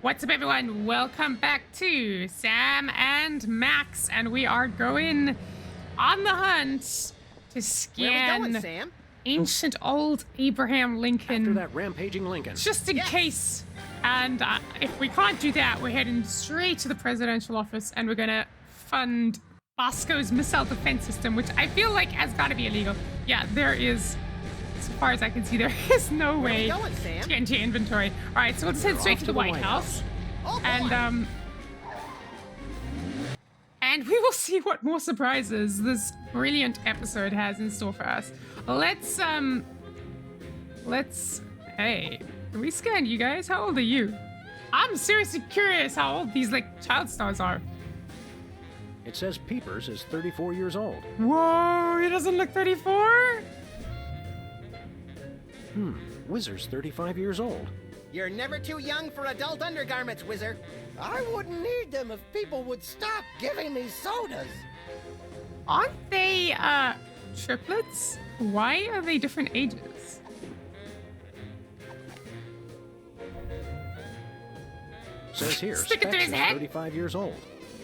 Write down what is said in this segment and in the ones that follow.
What's up, everyone? Welcome back to Sam and Max, and we are going on the hunt to scan Where are we going, Sam? ancient old Abraham Lincoln. After that rampaging Lincoln. Just in case. And if we can't do that, we're heading straight to the presidential office, and we're gonna fund Bosco's missile defense system, which I feel like has got to be illegal. Yeah, there is. As far as I can see, there is no way Where are we going, Sam? to get into your inventory. All right, so let's head straight to the White House. Oh, boy. And we will see what more surprises this brilliant episode has in store for us. Hey, can we scan you guys? How old are you? I'm seriously curious how old these, child stars are. It says Peepers is 34 years old. Whoa, he doesn't look 34? Whizzer's 35 years old. You're never too young for adult undergarments, Whizzer. I wouldn't need them if people would stop giving me sodas. Aren't they, triplets? Why are they different ages? Says here, Stick it through Specs his is head. 35 years old.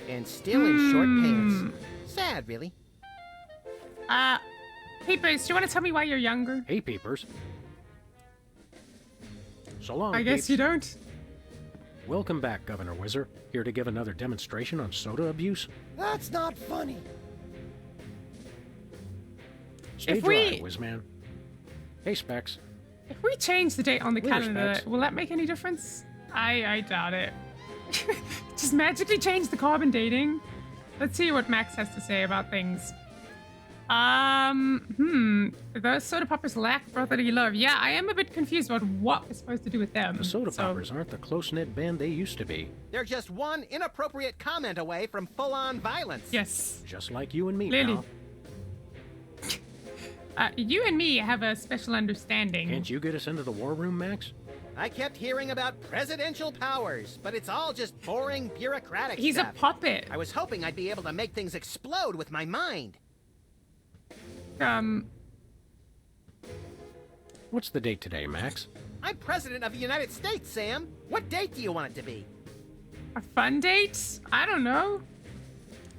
And still in short pants. Sad, really. Peepers, do you want to tell me why you're younger? Hey, Peepers. So long, I guess Peeps. you don't. Welcome back, Governor Whizzer. Here to give another demonstration on soda abuse. That's not funny. Stay If dry, we- Whizman. Hey, Specs. If we change the date on the With calendar, respect. will that make any difference? I doubt it. Just magically change the carbon dating. Let's see what Max has to say about things. Those soda poppers lack brotherly love. Yeah, I am a bit confused about what we're supposed to do with them. The soda So- poppers aren't the close-knit band they used to be. They're just one inappropriate comment away from full-on violence. Yes. Just like you and me, Clearly. pal. You and me have a special understanding. Can't you get us into the war room, Max? I kept hearing about presidential powers, but it's all just boring bureaucratic He's stuff. a puppet. I was hoping I'd be able to make things explode with my mind. What's the date today, Max? I'm president of the United States, Sam. What date do you want it to be? A fun date? I don't know.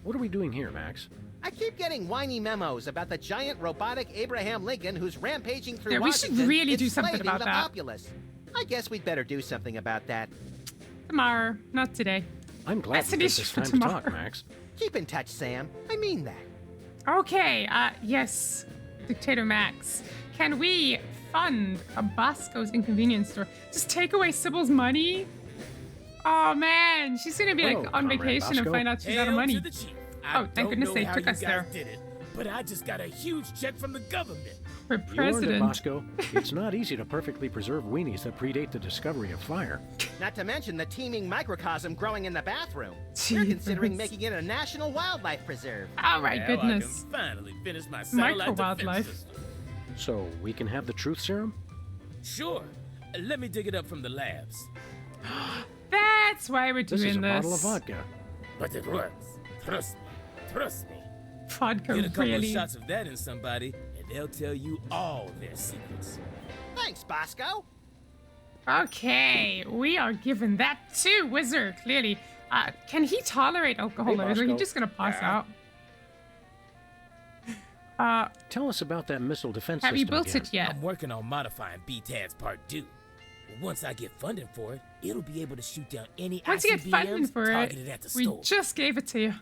What are we doing here, Max? I keep getting whiny memos about the giant robotic Abraham Lincoln who's rampaging through Yeah, we should Washington, really do something enslaving about the that. populace. I guess we'd better do something about that. Tomorrow, not today. I'm glad That's we an took issue this for time to talk, tomorrow. Max. Keep in touch, Sam. I mean that. Okay, yes, Dictator Max. Can we fund a Bosco's inconvenience store? Just take away Sybil's money? Oh man, she's gonna be Hello, on Comrade vacation and Bosco. find out she's out of Hail money. to the chief. Oh, thank goodness they took us there. Did it, but I just got a huge check from the government. For You earned it, president. Bosco. It's not easy to perfectly preserve weenies that predate the discovery of fire. Not to mention the teeming microcosm growing in the bathroom. We're considering making it a national wildlife preserve. Oh my Now goodness. I can finally finish my satellite Micro-wildlife. defense system. So we can have the truth serum? Sure. Let me dig it up from the labs. That's why we're This doing is a this. bottle of vodka. But it works. Trust me. Trust me. Vodka, Get a couple really. of shots of that in somebody, and they'll tell you all their secrets. Thanks, Bosco. Okay, we are giving that to Wizard, clearly. Can he tolerate alcohol, Hey, or is he Bosco. just gonna pass out? Tell us about that missile defense Have you system built again. it yet? I'm working on modifying BTAD's Part 2. But once I get funding for it, it'll be able to shoot down any Once you get funding ICBMs for it, targeted at the we store. just gave it to you.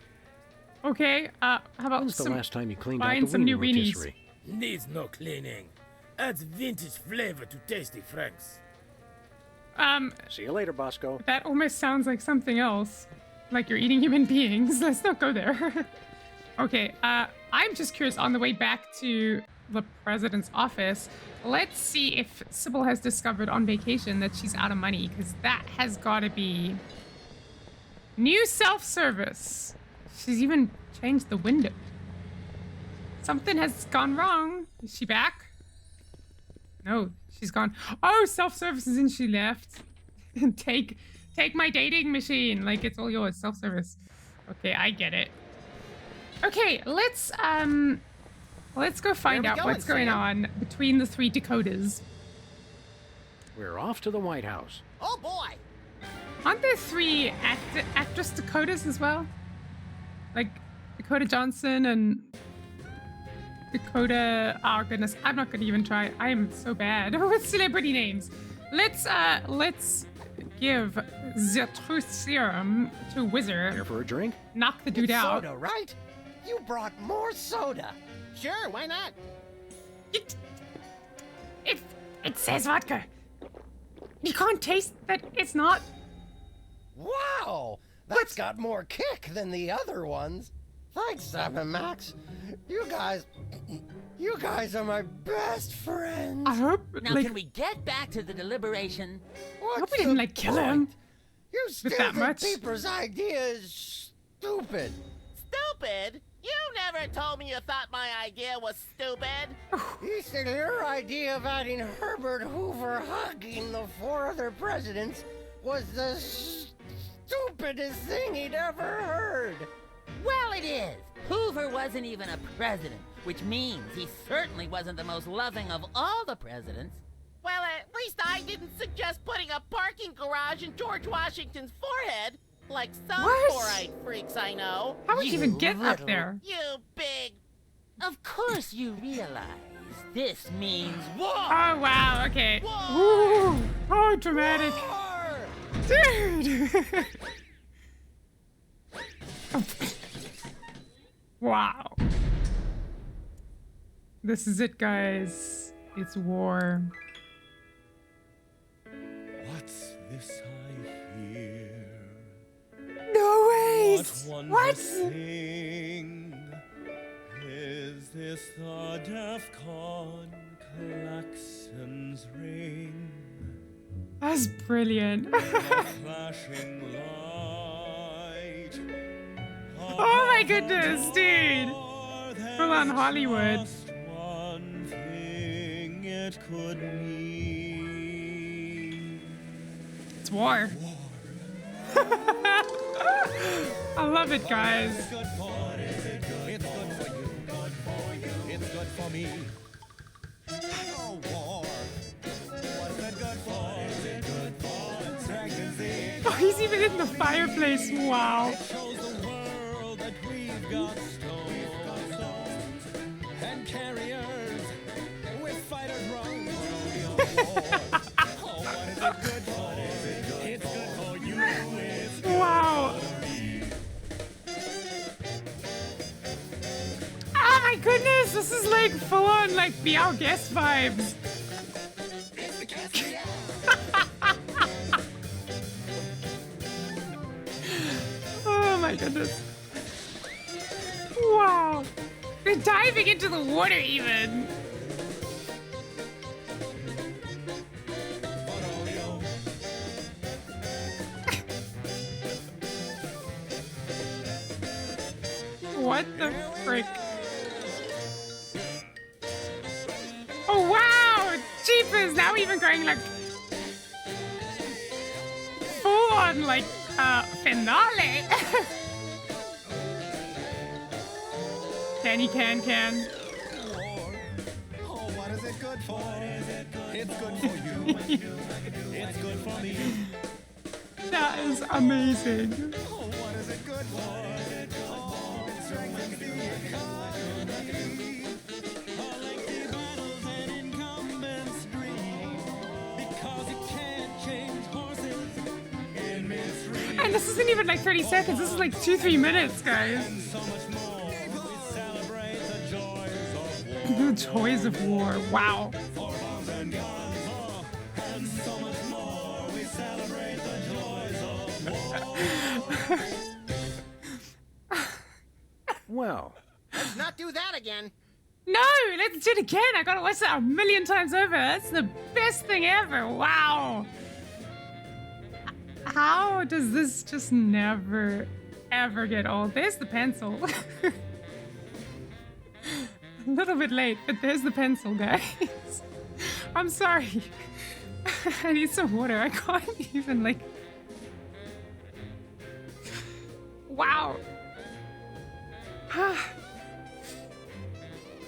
Okay, how about When's the some... last time you cleaned buying out the some weenie new weenies. rotisserie? Needs no cleaning. Adds vintage flavor to tasty Franks. See you later, Bosco. That almost sounds like something else. Like you're eating human beings. Let's not go there. Okay, I'm just curious, on the way back to the president's office, let's see if Sybil has discovered on vacation that she's out of money, because that has got to be... New self-service. She's even changed the window. Something has gone wrong. Is she back? No, she's gone. Oh, self-service is in. She left. take my dating machine. Like, it's all yours. Self-service. Okay, I get it. Okay, let's go find Where are out we going, what's going Sam? on between the three Dakotas. We're off to the White House. Oh boy! Aren't there 3 actress Dakotas as well? Like Dakota Johnson and Dakota. Oh goodness, I'm not gonna even try. I am so bad with celebrity names. Let's give the truth serum to Wizard. Here for a drink? Knock the dude It's out. soda, right? You brought more soda. Sure, why not? It says vodka. You can't taste that it's not. Wow, that's got more kick than the other ones. Thanks, Sam and Max. You guys are my best friends. I hope. Now, can we get back to the deliberation? What's hope we didn't, the like, kill him point? You still that think much. Peeper's idea is stupid. Stupid? You never told me you thought my idea was stupid. He said your idea of adding Herbert Hoover hugging the 4 other presidents was the stupidest thing he'd ever heard. Well, it is. Hoover wasn't even a president, which means he certainly wasn't the most loving of all the presidents. Well, at least I didn't suggest putting a parking garage in George Washington's forehead, like some What? four-eyed freaks I know. How would you even get up little- there? You big... Of course you realize this means war. Oh wow. Okay. Whoa. Ooh. Oh, dramatic, Roar! dude. Wow. This is it, guys. It's war. What's this I hear? No ways. What What? wondrous thing? Is this the DEFCON klaxons ring? That's brilliant. A flashing light. Oh my goodness, dude. Full on Hollywood. Just one thing it could mean. It's war. I love it, guys. It's good for you. It's good for you. Good for you. It's good for me. Oh, war. What's it good for? Is it good for? Strengthens the Oh, he's even in the fireplace. Wow. shows the world that we've got stones and carriers with fighters run rodeo war. Oh, what is it good for? It's good for you. It's good Wow. Oh my goodness, this is like full on like Be Our Guest vibes. Oh my goodness. Wow. They're diving into the water even. What the frick? Oh wow! Jeepers! Now even going like full on like finale. Can. war. Oh, what is it good for? It's good for you. It's good for me. That is amazing. Oh, what is it good for? Oh, it strengthens the economy. Lengthy battles and incumbents dream. Because you can't change horses in mystery. And this isn't even like 30 seconds. This is like 2-3 minutes, guys. So much more. We celebrate the joys of war. The joys of war. Wow. For bombs and guns. Oh, and so much more. We celebrate the joys of war. Well, Let's not do that again. No, let's do it again. I gotta watch that a million times over. That's the best thing ever. Wow. How does this just never, ever get old? There's the pencil. A little bit late, but there's the pencil, guys. I'm sorry. I need some water. I can't even, like... Wow.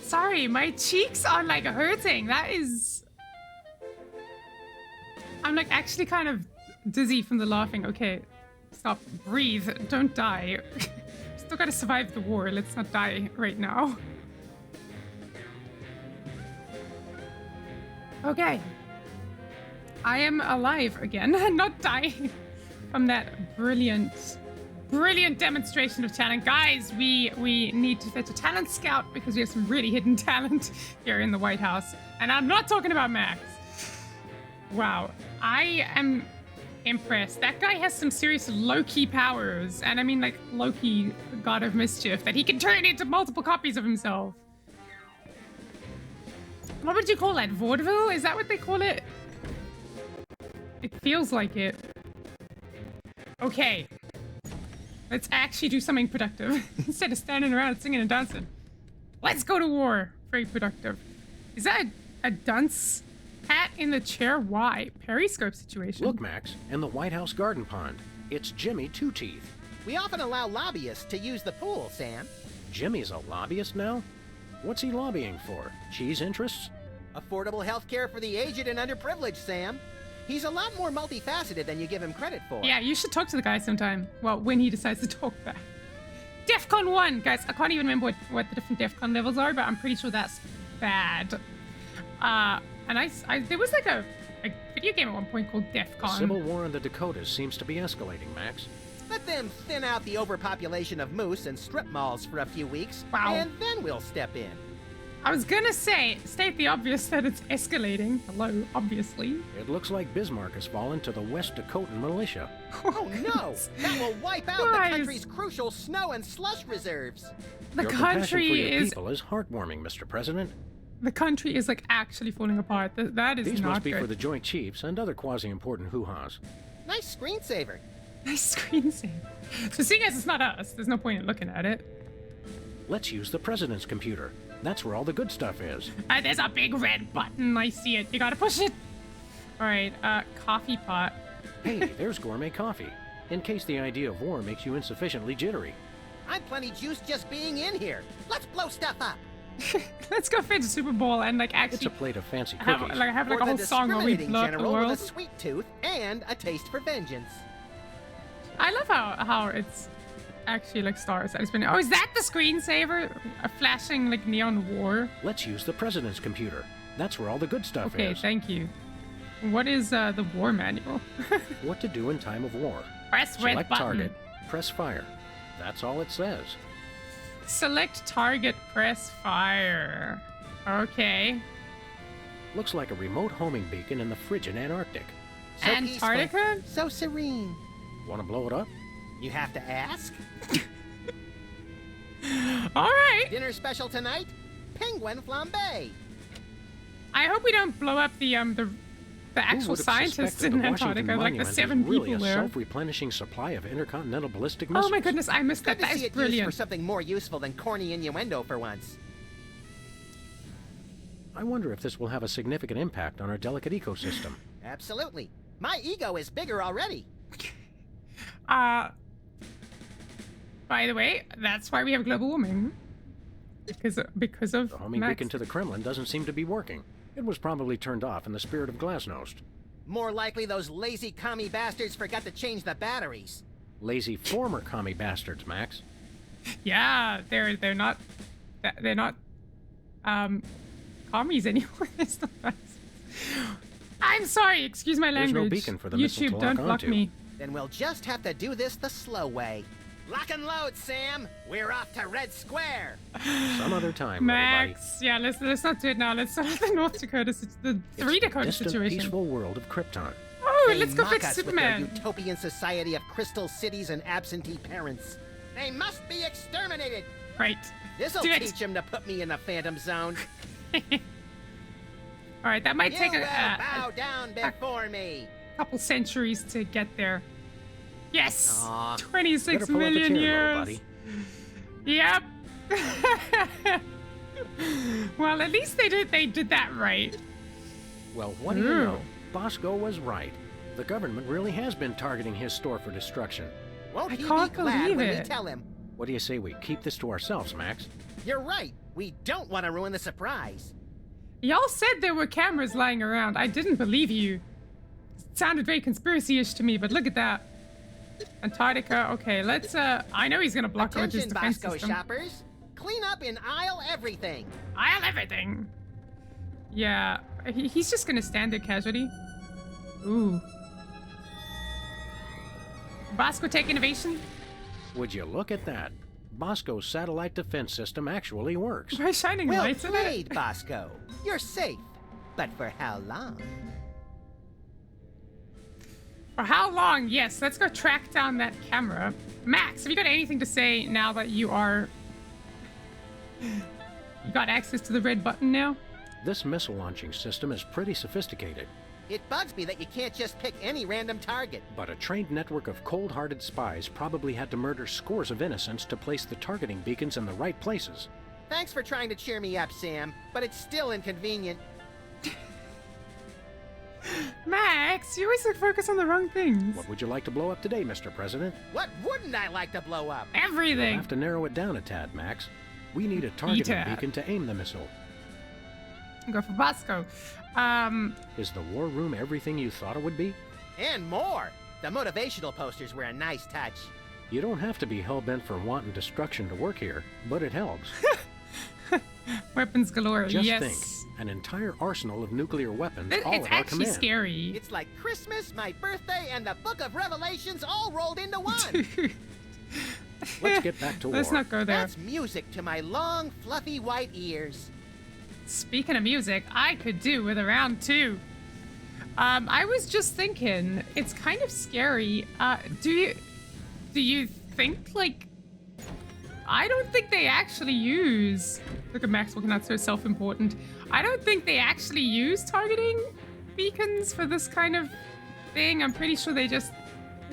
Sorry, my cheeks are like hurting. That is... I'm like actually kind of dizzy from the laughing. Okay, stop. Breathe. Don't die. Still gotta survive the war. Let's not die right now. Okay. I am alive again, not dying from that brilliant demonstration of talent. Guys, we need to fetch a talent scout because we have some really hidden talent here in the White House. And I'm not talking about Max. Wow, I am impressed. That guy has some serious low-key powers. And I mean like Loki, god of mischief, that he can turn into multiple copies of himself. What would you call that? Vaudeville? Is that what they call it? It feels like it. Okay. Let's actually do something productive instead of standing around singing and dancing. Let's go to war. Very productive. Is that a dunce hat in the chair? Why? Periscope situation. Look, Max, in the White House garden pond. It's Jimmy Two Teeth. We often allow lobbyists to use the pool, Sam. Jimmy's a lobbyist now? What's he lobbying for? Cheese interests? Affordable health care for the aged and underprivileged, Sam. He's a lot more multifaceted than you give him credit for. Yeah, you should talk to the guy sometime. Well, when he decides to talk back. DEFCON 1! Guys, I can't even remember what the different DEFCON levels are, but I'm pretty sure that's bad. And there was like a video game at one point called The DEFCON. civil war in the Dakotas seems to be escalating, Max. Let them thin out the overpopulation of moose and strip malls for a few weeks, Wow. and then we'll step in. I was gonna say, state the obvious that it's escalating. Hello, obviously. It looks like Bismarck has fallen to the West Dakotan militia. Oh no! That will wipe out Guys. the country's crucial snow and slush reserves. The Your compassion for country your is people is heartwarming, Mr. President. like actually falling apart. That is These not must be good. for the Joint Chiefs and other quasi-important hoo-has. Nice screensaver. Nice screensaver. So seeing as it's not us, there's no point in looking at it. Let's use the President's computer. That's where all the good stuff is. There's a big red button. I see it. You gotta push it. All right. Coffee pot. Hey, there's gourmet coffee. In case the idea of war makes you insufficiently jittery. I'm plenty juiced just being in here. Let's blow stuff up. Let's go fit a Super Bowl and like It's a actually plate of fancy have cookies. like For a the whole song where we discriminating blow up the general with a world. sweet tooth and a taste for vengeance. I love how it's actually like stars that it's been. Oh, is that the screensaver? A flashing like neon war. Let's use the President's computer. That's where all the good stuff Okay, is. thank you. What is the war manual? What to do in time of war. Press red Select button. target, press fire. That's all it says. Select target, press fire. Okay. Looks like a remote homing beacon in the frigid Antarctic. So Antarctica? peaceful, so serene. Want to blow it up? You have to ask? All right. Dinner special tonight? Penguin flambe. I hope we don't blow up the actual Who would have scientists suspected in the Washington Antarctica, like the Monument is 7 really people a there. self-replenishing supply of intercontinental ballistic missiles? Oh my goodness, I missed that. Good to That see is it used for brilliant. something more useful than corny innuendo for once. I wonder if this will have a significant impact on our delicate ecosystem. Absolutely. My ego is bigger already. By the way, that's why we have global warming. Because of The homing Max. beacon to the Kremlin doesn't seem to be working. It was probably turned off in the spirit of Glasnost. More likely those lazy commie bastards forgot to change the batteries. Lazy former commie bastards, Max. Yeah, they're not commies anymore. It's the best. I'm sorry, excuse my There's language. no beacon for the missile YouTube, to don't lock block onto. me. Then we'll just have to do this the slow way. Lock and load, Sam. We're off to Red Square. Some other time, everybody. Max, yeah, let's not do it now. Let's start with the North Dakota, the It's three the Dakota distant, situation. peaceful world of Krypton. Oh, They let's go mock fix us Superman. with their utopian society of crystal cities and absentee parents. They must be exterminated. Right. This'll Do it. teach them to put me in the Phantom Zone. All right, that might You take will a bow down before me. couple centuries to get there. Yes, Aw. 26 Better pull up a million chair, little years. buddy. Yep. Well, at least they did that right. Well, what do you Ooh. know? Bosco was right. The government really has been targeting his store for destruction. Won't I he can't be glad believe when it. we tell him? What do you say we keep this to ourselves, Max? You're right. We don't want to ruin the surprise. Y'all said there were cameras lying around. I didn't believe you. Sounded very conspiracy-ish to me, but look at that. Antarctica. Okay, let's. I know he's gonna block out his Attention, defense Bosco system. shoppers. Clean up and aisle everything. I'll everything. Yeah, he's just gonna stand there casually. Ooh. Bosco Tech Innovation. Would you look at that? Bosco's satellite defense system actually works. By shining Well lights in it. played, Bosco. You're safe. But for how long? For how long? Yes, let's go track down that camera. Max, have you got anything to say now that you are... You got access to the red button now? This missile launching system is pretty sophisticated, It bugs me that you can't just pick any random target. but a trained network of cold-hearted spies probably had to murder scores of innocents to place the targeting beacons in the right places. Thanks for trying to cheer me up, Sam, but it's still inconvenient. Max, you always focus on the wrong things. What would you like to blow up today, Mr. President? What wouldn't I like to blow up? We'll Everything. have to narrow it down a tad, Max. We need a targeting tad. beacon to aim the missile. Go for Bosco. Is the war room everything you thought it would be? And more. The motivational posters were a nice touch. You don't have to be hell-bent for wanton destruction to work here, but it helps. Weapons galore. Just yes. think, an entire arsenal of nuclear weapons, all It's at our actually command. scary. It's like Christmas, my birthday, and the Book of Revelations all rolled into one. Let's get back to Let's war. not go there. That's music to my long, fluffy white ears. Speaking of music, I could do with a round 2. I was just thinking, it's kind of scary. Do you think, like, I don't think they actually use... Look at Max looking out so self-important. I don't think they actually use targeting beacons for this kind of thing. I'm pretty sure they just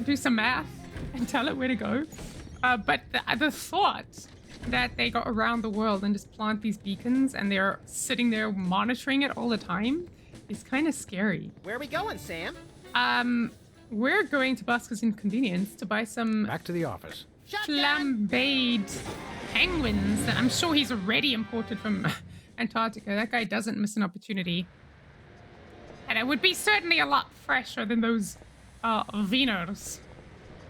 do some math and tell it where to go. But the thought that they go around the world and just plant these beacons and they're sitting there monitoring it all the time is kind of scary. Where are we going, Sam? We're going to Bosco's Inconvenience to buy some Back to the office. Shotgun! flambéed penguins that I'm sure he's already imported from Antarctica. That guy doesn't miss an opportunity. And it would be certainly a lot fresher than those wieners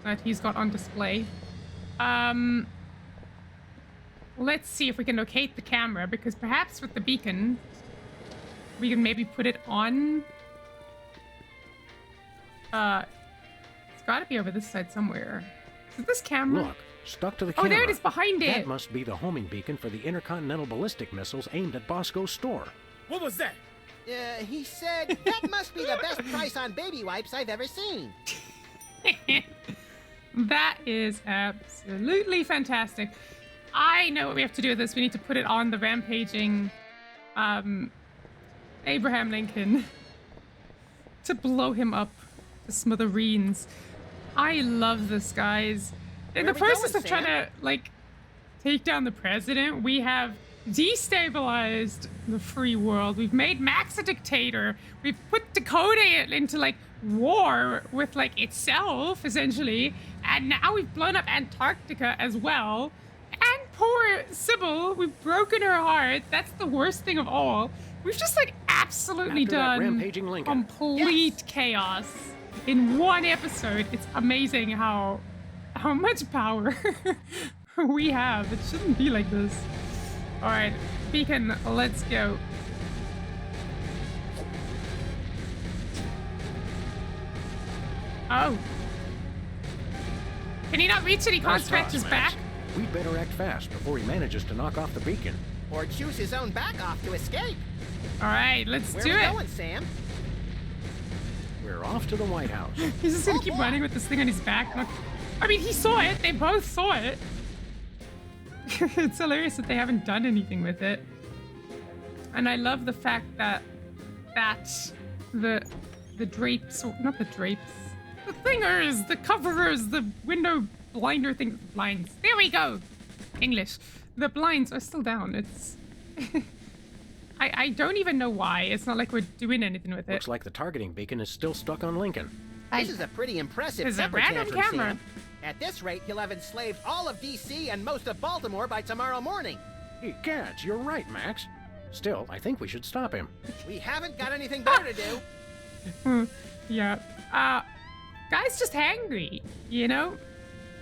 that he's got on display. Let's see if we can locate the camera, because perhaps with the beacon, we can maybe put it on. It's got to be over this side somewhere. Is this camera? Look, stuck to the Oh, camera. there it is behind it. That must be the homing beacon for the intercontinental ballistic missiles aimed at Bosco's store. What was that? He said, that must be the best price on baby wipes I've ever seen. That is absolutely fantastic. I know what we have to do with this. We need to put it on the rampaging Abraham Lincoln to blow him up to smithereens. I love this, guys. In Where the are we process going, of trying Sam? to, like, take down the president, we have destabilized the free world. We've made Max a dictator. We've put Dakota into, like, war with, like, itself, essentially. And now we've blown up Antarctica as well. And poor Sybil, we've broken her heart. That's the worst thing of all. We've just, like, absolutely After that done rampaging Lincoln. complete chaos in one episode. It's amazing how much power we have. It shouldn't be like this. All right, Beacon, let's go. Oh. Can he not reach it? He can't Nice scratch toss, his Max. back? We'd better act fast before he manages to knock off the beacon. Or choose his own back off to escape. All right, let's Where do are we it. going, Sam? We're off to the White House. He's just gonna Oh, keep boy. running with this thing on his back. I mean, he saw it. They both saw it. It's hilarious that they haven't done anything with it. And I love the fact that the drapes, or not the drapes, the thingers, the coverers, the window blinder thing, blinds. There we go. English. The blinds are still down. It's. I don't even know why. It's not like we're doing anything with it. Looks like the targeting beacon is still stuck on Lincoln. This is a pretty impressive It's a temper random tantrum, camera. Sam. At this rate, he'll have enslaved all of D.C. and most of Baltimore by tomorrow morning. Hey, Cats, you're right, Max. Still, I think we should stop him. We haven't got anything better to do. Yeah. Guy's just hangry, you know?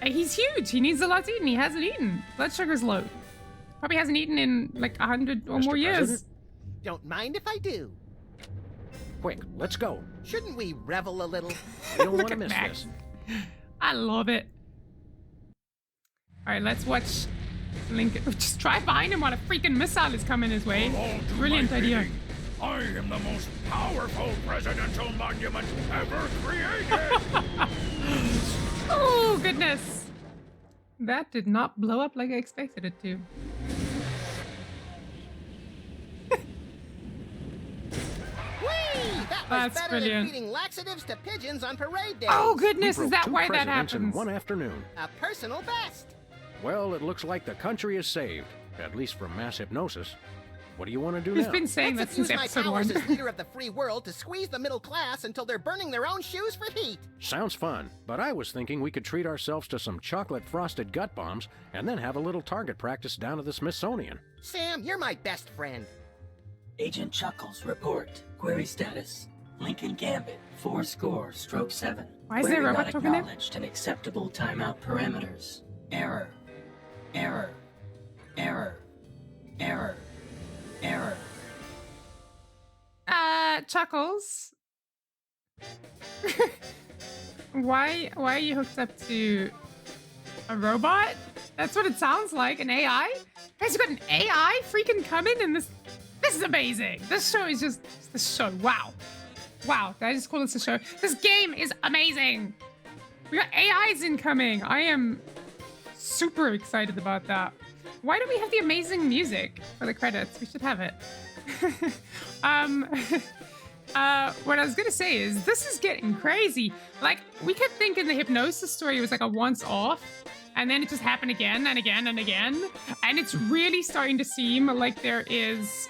He's huge. He needs a lot to eat, and he hasn't eaten. Blood sugar's low. Probably hasn't eaten in like 100 or Mr. more years. President? Don't mind if I do. Quick, let's go. Shouldn't we revel a little? We don't Look want to at miss Max. this. I love it. All right, let's watch Lincoln. Just drive behind him while a freaking missile is coming his way. Brilliant idea. I am the most powerful presidential monument ever created! Oh, goodness. That did not blow up like I expected it to. Whee! That was That's better brilliant. than feeding laxatives to pigeons on parade day. Oh, We goodness. broke Is that 2 why that presidents in happens? one afternoon. A personal best. Well, it looks like the country is saved, at least from mass hypnosis. What do you want to do He's now? been saying that Let's since use my episode powers 1. as leader of the free world to squeeze the middle class until they're burning their own shoes for heat. Sounds fun, but I was thinking we could treat ourselves to some chocolate-frosted gut bombs and then have a little target practice down at the Smithsonian. Sam, you're my best friend. Agent Chuckles, report. Query status. Lincoln Gambit, 4-7. Why is there a Query robot not talking there? acknowledged and acceptable timeout parameters. Error. Error. Error. Error. Error. Chuckles. Why are you hooked up to a robot? That's what it sounds like, an AI? Guys, you got an AI freaking coming in this. This is amazing. This show is just this show. Wow. Wow. Did I just call this a show? This game is amazing. We got AIs incoming. I am super excited about that. Why don't we have the amazing music for the credits? We should have it. What I was gonna say is this is getting crazy. Like, we kept thinking the hypnosis story was like a once off, and then it just happened again and again and again. And it's really starting to seem like there is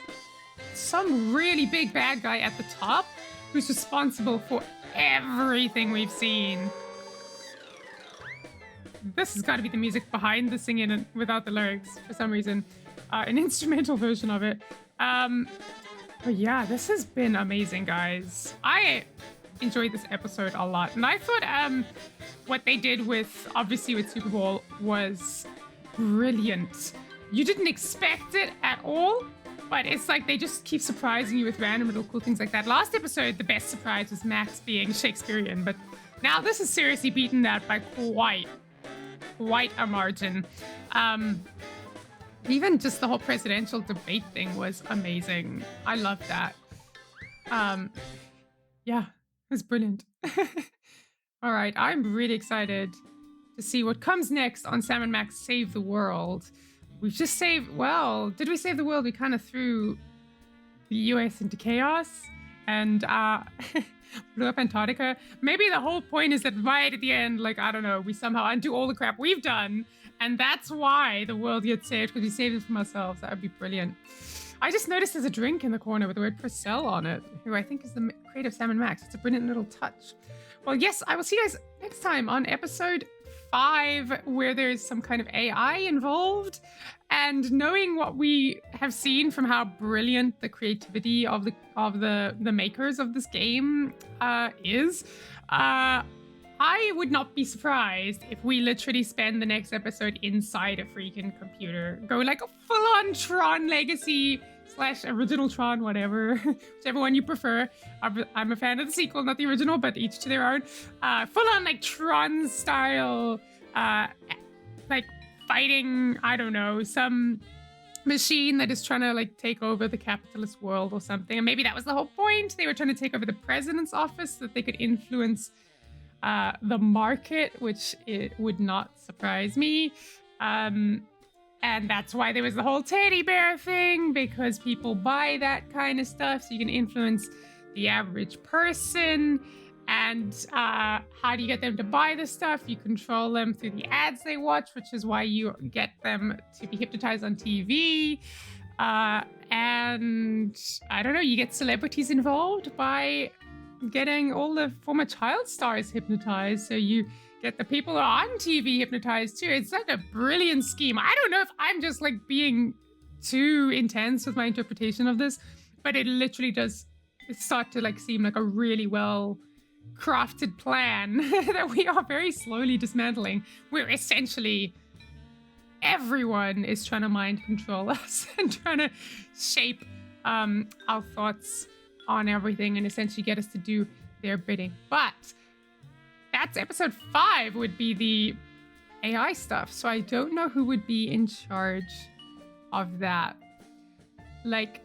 some really big bad guy at the top who's responsible for everything we've seen. This has got to be the music behind the singing and without the lyrics for some reason. An instrumental version of it. But yeah, this has been amazing, guys. I enjoyed this episode a lot. And I thought what they did with, obviously with Super Bowl, was brilliant. You didn't expect it at all, but it's like they just keep surprising you with random little cool things like that. Last episode, the best surprise was Max being Shakespearean, but now this is seriously beaten that by quite a margin. Even just the whole presidential debate thing was amazing. I love that. Yeah, it was brilliant. All right, I'm really excited to see what comes next on Sam and Max Save the World. We've just saved, well, did we save the world? We kind of threw the US into chaos and blew up Antarctica. Maybe the whole point is that right at the end, like, I don't know, we somehow undo all the crap we've done. And that's why the world gets saved, because we saved it from ourselves. That would be brilliant. I just noticed there's a drink in the corner with the word Purcell on it, who I think is the creator of Sam and Max. It's a brilliant little touch. Well, yes, I will see you guys next time on episode 5, where there's some kind of AI involved. And knowing what we have seen from how brilliant the creativity of the makers of this game is, I would not be surprised if we literally spend the next episode inside a freaking computer. Go like a full-on Tron Legacy / original Tron, whatever. Whichever one you prefer. I'm a fan of the sequel, not the original, but each to their own. Full-on like Tron style, like fighting, I don't know, some machine that is trying to like take over the capitalist world or something. And maybe that was the whole point. They were trying to take over the president's office so that they could influence the market, which it would not surprise me. And that's why there was the whole teddy bear thing, because people buy that kind of stuff, so you can influence the average person. And how do you get them to buy this stuff? You control them through the ads they watch, which is why you get them to be hypnotized on TV. And I don't know, you get celebrities involved by getting all the former child stars hypnotized, so you get the people who are on TV hypnotized too. It's like a brilliant scheme. I don't know if I'm just like being too intense with my interpretation of this, but it literally does start to like seem like a really well crafted plan that we are very slowly dismantling, where essentially everyone is trying to mind control us and trying to shape our thoughts on everything and essentially get us to do their bidding. But that's episode 5 would be the AI stuff. So I don't know who would be in charge of that. Like,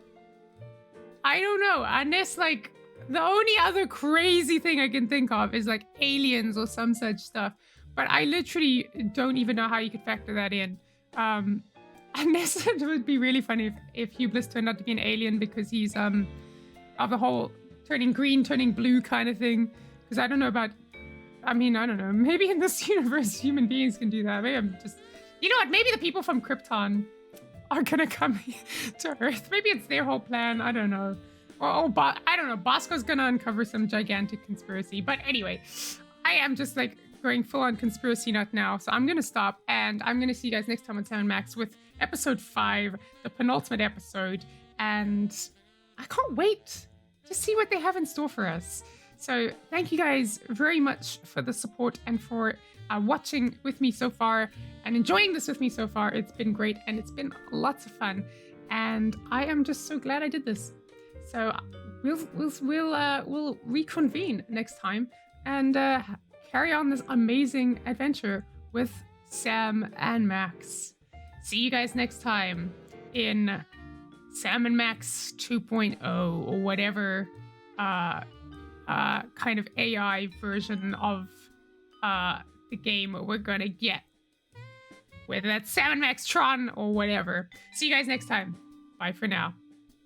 I don't know. Unless, like, the only other crazy thing I can think of is, like, aliens or some such stuff. But I literally don't even know how you could factor that in. Unless it would be really funny if Hubris turned out to be an alien because he's, of the whole turning green, turning blue kind of thing. Because I don't know about... I mean, I don't know. Maybe in this universe, human beings can do that. Maybe I'm just... You know what? Maybe the people from Krypton are gonna come to Earth. Maybe it's their whole plan. I don't know. Or I don't know. Bosco's gonna uncover some gigantic conspiracy. But anyway, I am just like going full on conspiracy nut now. So I'm gonna stop, and I'm gonna see you guys next time on Sam & Max with episode 5, the penultimate episode. And I can't wait to see what they have in store for us. So thank you guys very much for the support and for watching with me so far and enjoying this with me so far. It's been great and it's been lots of fun, and I am just so glad I did this. So we'll reconvene next time and carry on this amazing adventure with Sam and Max. See you guys next time in Sam and Max 2.0 or whatever kind of AI version of the game we're gonna get. Whether that's Sam and Max Tron or whatever. See you guys next time. Bye for now.